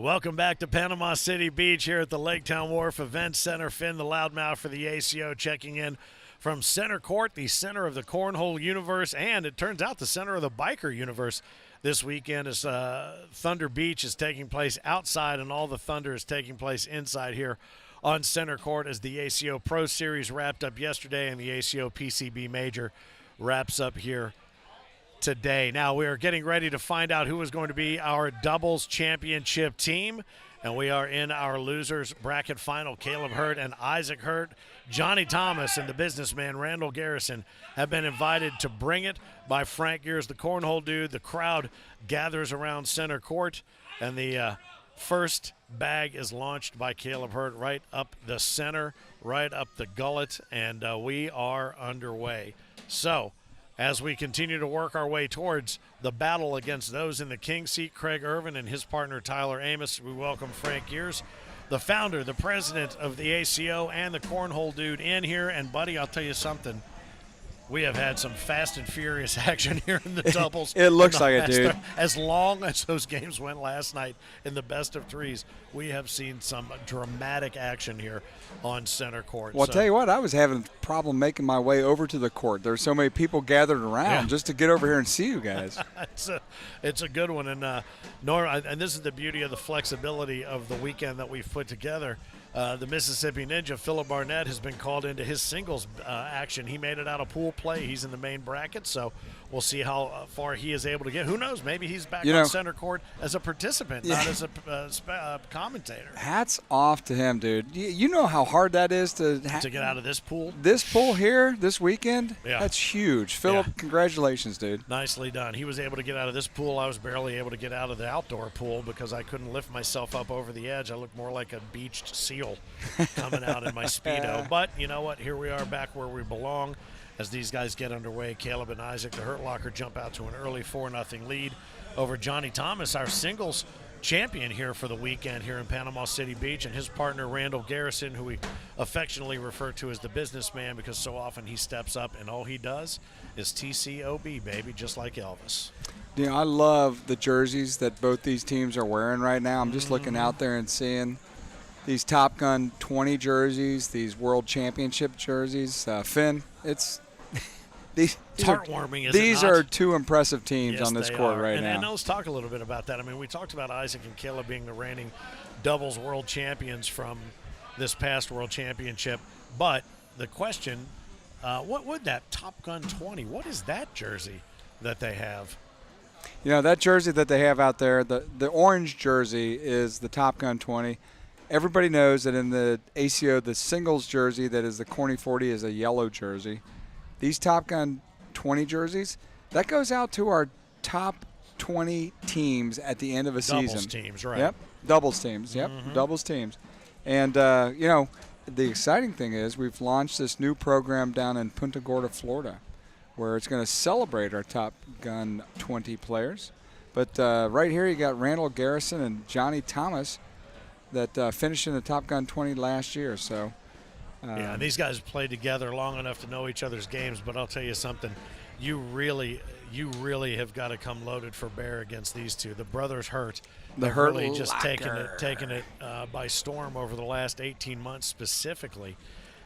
Welcome back to Panama City Beach here at the Lake Town Wharf Event Center. Finn, the loudmouth for the ACO, checking in from center court, the center of the Cornhole universe, and it turns out the center of the biker universe this weekend as Thunder Beach is taking place outside and all the thunder is taking place inside here on center court as the ACO Pro Series wrapped up yesterday and the ACO PCB Major wraps up here today. Now we are getting ready to find out who is going to be our doubles championship team, and we are in our losers bracket final. Caleb Hurt and Isaac Hurt, Johnny Thomas and the businessman Randall Garrison have been invited to bring it by Frank Gears, the cornhole dude. The crowd gathers around center court, and the first bag is launched by Caleb Hurt right up the center, right up the gullet, and we are underway. So as we continue to work our way towards the battle against those in the king seat, Craig Irvin and his partner Tyler Amos, we welcome Frank Gears, the founder, the president of the ACO, and the cornhole dude in here. And, buddy, I'll tell you something. We have had some fast and furious action here in the doubles. It looks like it, dude. As long as those games went last night in the best of threes, we have seen some dramatic action here on center court. Well, I'll tell you what, I was having a problem making my way over to the court. There's so many people gathered around just to get over here and see you guys. It's a good one. And, and this is the beauty of the flexibility of the weekend that we've put together. The Mississippi Ninja, Phillip Barnett, has been called into his singles action. He made it out of pool play. He's in the main bracket, so we'll see how far he is able to get. Who knows? Maybe he's back on center court as a participant, not as a commentator. Hats off to him, dude. You know how hard that is to get out of this pool? This pool here, this weekend? Yeah. That's huge. Phillip, congratulations, dude. Nicely done. He was able to get out of this pool. I was barely able to get out of the outdoor pool because I couldn't lift myself up over the edge. I looked more like a beached seal coming out in my Speedo. But you know what? Here we are back where we belong as these guys get underway. Caleb and Isaac, the Hurt Locker, jump out to an early 4-0 lead over Johnny Thomas, our singles champion here for the weekend here in Panama City Beach, and his partner Randall Garrison, who we affectionately refer to as the businessman because so often he steps up and all he does is TCOB, baby, just like Elvis. You know, I love the jerseys that both these teams are wearing right now. I'm just looking out there and seeing these Top Gun 20 jerseys, these World Championship jerseys. Finn, it's these heartwarming. These are two impressive teams on this court right now. And let's talk a little bit about that. I mean, we talked about Isaac and Caleb being the reigning doubles world champions from this past World Championship. But the question, what would that Top Gun 20, what is that jersey that they have? You know, that jersey that they have out there, the orange jersey is the Top Gun 20. Everybody knows that in the ACO, the singles jersey that is the Corny 40 is a yellow jersey. These Top Gun 20 jerseys, that goes out to our top 20 teams at the end of a season. Doubles teams, right. Yep, doubles teams. Yep, doubles teams. And, you know, the exciting thing is we've launched this new program down in Punta Gorda, Florida, where it's going to celebrate our Top Gun 20 players. But right here you got Randall Garrison and Johnny Thomas that finished in the Top Gun 20 last year. So, yeah, these guys played together long enough to know each other's games. But I'll tell you something, you really have got to come loaded for bear against these two. The brothers Hurt. The Hurt really just taken it by storm over the last 18 months specifically.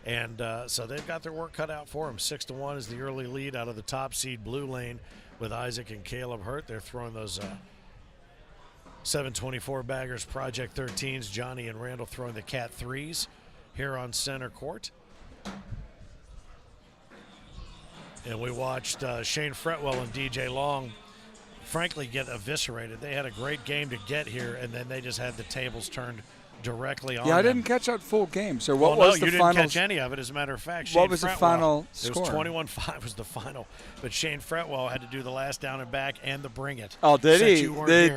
And so they've got their work cut out for them. 6-1 is the early lead out of the top seed blue lane with Isaac and Caleb Hurt. They're throwing those 724 baggers, Project 13s. Johnny and Randall throwing the Cat 3s here on center court. And we watched Shane Fretwell and DJ Long frankly get eviscerated. They had a great game to get here, and then they just had the tables turned directly on I them. didn't catch that full game. So what was the final? You didn't catch any of it, as a matter of fact. What was the final score? It was 21-5 was the final. But Shane Fretwell had to do the last down and back and the bring it. Oh, did he?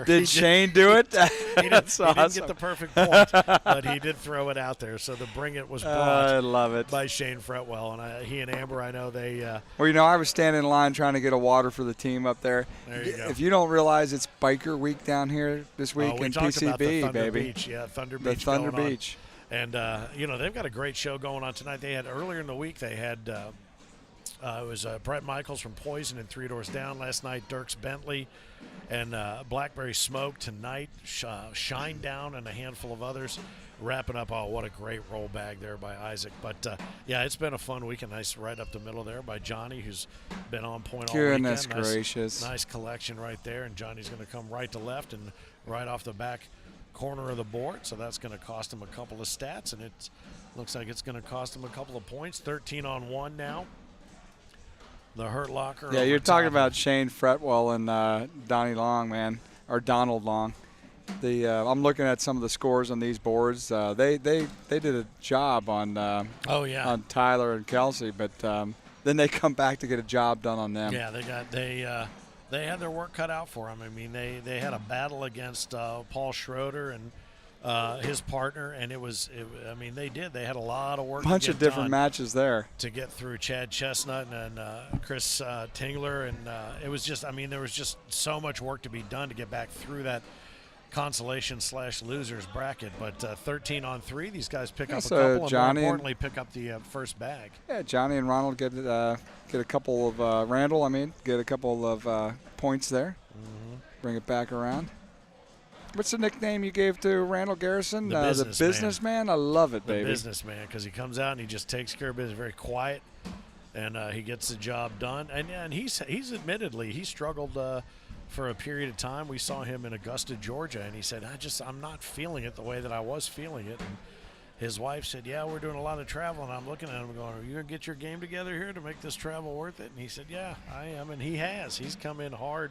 Did Shane do it? He didn't get the perfect point, but he did throw it out there. So the bring it was brought I love it. by Shane Fretwell. And he and Amber, I know they well, you know, I was standing in line trying to get a water for the team up there. There you go. If you don't realize it's Biker Week down here this week in PCB, about the Thunder baby. Beach. Yeah, Thunder The Beach. Thunder Beach. And, you know, they've got a great show going on tonight. They had earlier in the week, they had It was Brett Michaels from Poison and Three Doors Down last night. Dirks Bentley and Blackberry Smoke tonight. Shine Down and a handful of others. Wrapping up. Oh, what a great roll bag there by Isaac. But, yeah, it's been a fun weekend. Nice right up the middle there by Johnny, who's been on point all weekend. Goodness gracious. Nice collection right there. And Johnny's going to come right to left and right off the back corner of the board. So that's going to cost him a couple of stats. And it looks like it's going to cost him a couple of points. 13 on 1 now. The Hurt Locker. Yeah, you're talking about Shane Fretwell and Donnie Long, man, or Donald Long. I'm looking at some of the scores on these boards. They did a job on on Tyler and Kelsey, but then they come back to get a job done on them. Yeah, they had their work cut out for them. I mean, they had a battle against Paul Schroeder and his partner, and they had a lot of work. Bunch of different matches there to get through Chad Chestnut and Chris Tingler, and it was just, there was just so much work to be done to get back through that consolation/losers bracket. But 13 on 3, these guys pick up a couple, and more importantly, pick up the first bag. Yeah, Johnny and Ronald get a couple of Randall. Get a couple of points there. Mm-hmm. Bring it back around. What's the nickname you gave to Randall Garrison? The businessman. I love it, baby. The businessman, because he comes out and he just takes care of business, very quiet, and he gets the job done. And he's admittedly he struggled for a period of time. We saw him in Augusta, Georgia, and he said, I'm not feeling it the way that I was feeling it. And his wife said, yeah, we're doing a lot of travel. And I'm looking at him going, are you going to get your game together here to make this travel worth it? And he said, yeah, I am. And he has. He's come in hard,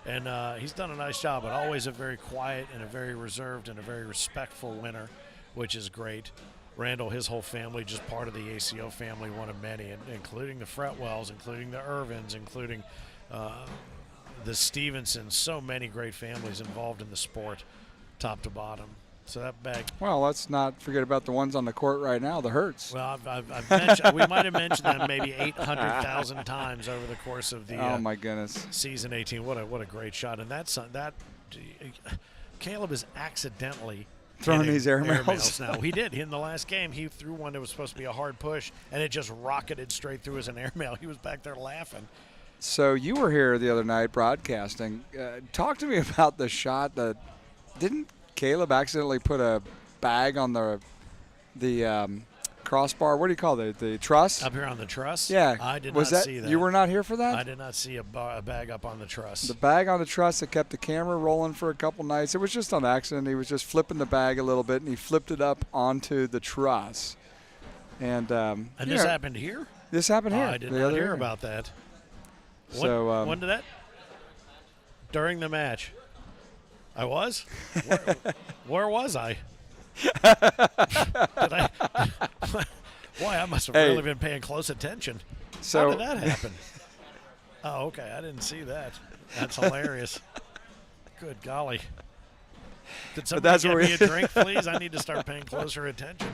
and he's done a nice job, but always a very quiet and a very reserved and a very respectful winner, which is great. Randall, his whole family, just part of the ACO family, one of many, including the Fretwells, including the Irvins, including the Stevensons, so many great families involved in the sport, top to bottom. So that bag. Well, let's not forget about the ones on the court right now, the Hurts. Well, I've mentioned, we might have mentioned them maybe 800,000 times over the course of the oh my goodness, season 18. What a great shot! And that Caleb is accidentally throwing these airmails now. He did in the last game. He threw one that was supposed to be a hard push, and it just rocketed straight through as an airmail. He was back there laughing. So you were here the other night broadcasting. Talk to me about the shot that didn't Caleb accidentally put a bag on the crossbar? What do you call it? The truss? Up here on the truss? Yeah. I did not see that. You were not here for that? I did not see a bag up on the truss. The bag on the truss that kept the camera rolling for a couple nights. It was just on accident. He was just flipping the bag a little bit, and he flipped it up onto the truss. And this happened here? This happened here. I did not hear about that. When did that? During the match. I was? Where was I? Boy, I must have really been paying close attention. So, how did that happen? Oh, okay. I didn't see that. That's hilarious. Good golly. Did somebody get me a drink, please? I need to start paying closer attention.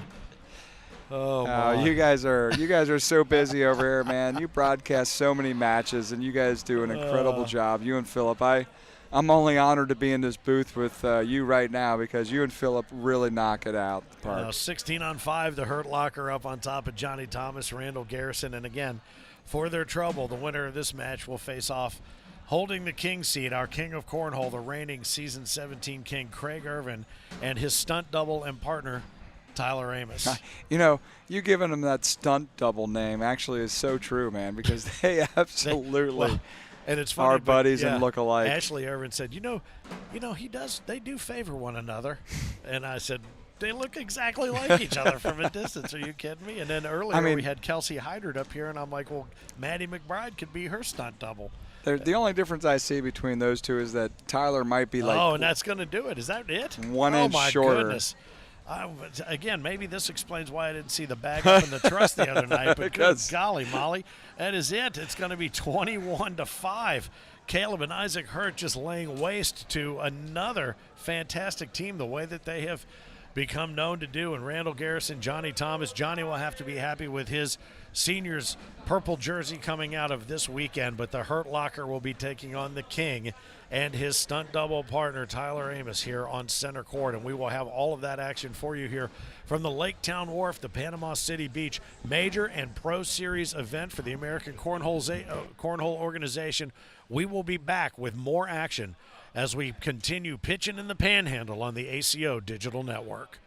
Oh, you guys are so busy over here, man. You broadcast so many matches, and you guys do an incredible job. You and Philip, I'm only honored to be in this booth with you right now because you and Philip really knock it out the park. 16 on 5, the Hurt Locker up on top of Johnny Thomas, Randall Garrison, and again, for their trouble, the winner of this match will face off holding the king seat, our king of cornhole, the reigning season 17 king, Craig Irvin, and his stunt double and partner, Tyler Amos. You giving them that stunt double name actually is so true, man, because they absolutely and it's funny, are buddies and look alike. Ashley Irvin said, they do favor one another. And I said, they look exactly like each other from a distance. Are you kidding me? And then earlier we had Kelsey Hydert up here, and I'm like, well, Maddie McBride could be her stunt double. The only difference I see between those two is that Tyler might be like and that's going to do it. Is that it? 1 inch shorter. Goodness. Again, maybe this explains why I didn't see the bag up in the truss the other night. But good golly, Molly, that is it. It's going to be 21-5. Caleb and Isaac Hurt just laying waste to another fantastic team, the way that they have become known to do. And Randall Garrison, Johnny Thomas. Johnny will have to be happy with his senior's purple jersey coming out of this weekend, but the Hurt Locker will be taking on the king and his stunt double partner Tyler Amos here on center court, and we will have all of that action for you here from the Lake Town Wharf, the Panama City Beach major and pro series event for the American Cornhole organization. We will be back with more action as we continue pitching in the Panhandle on the ACO Digital Network.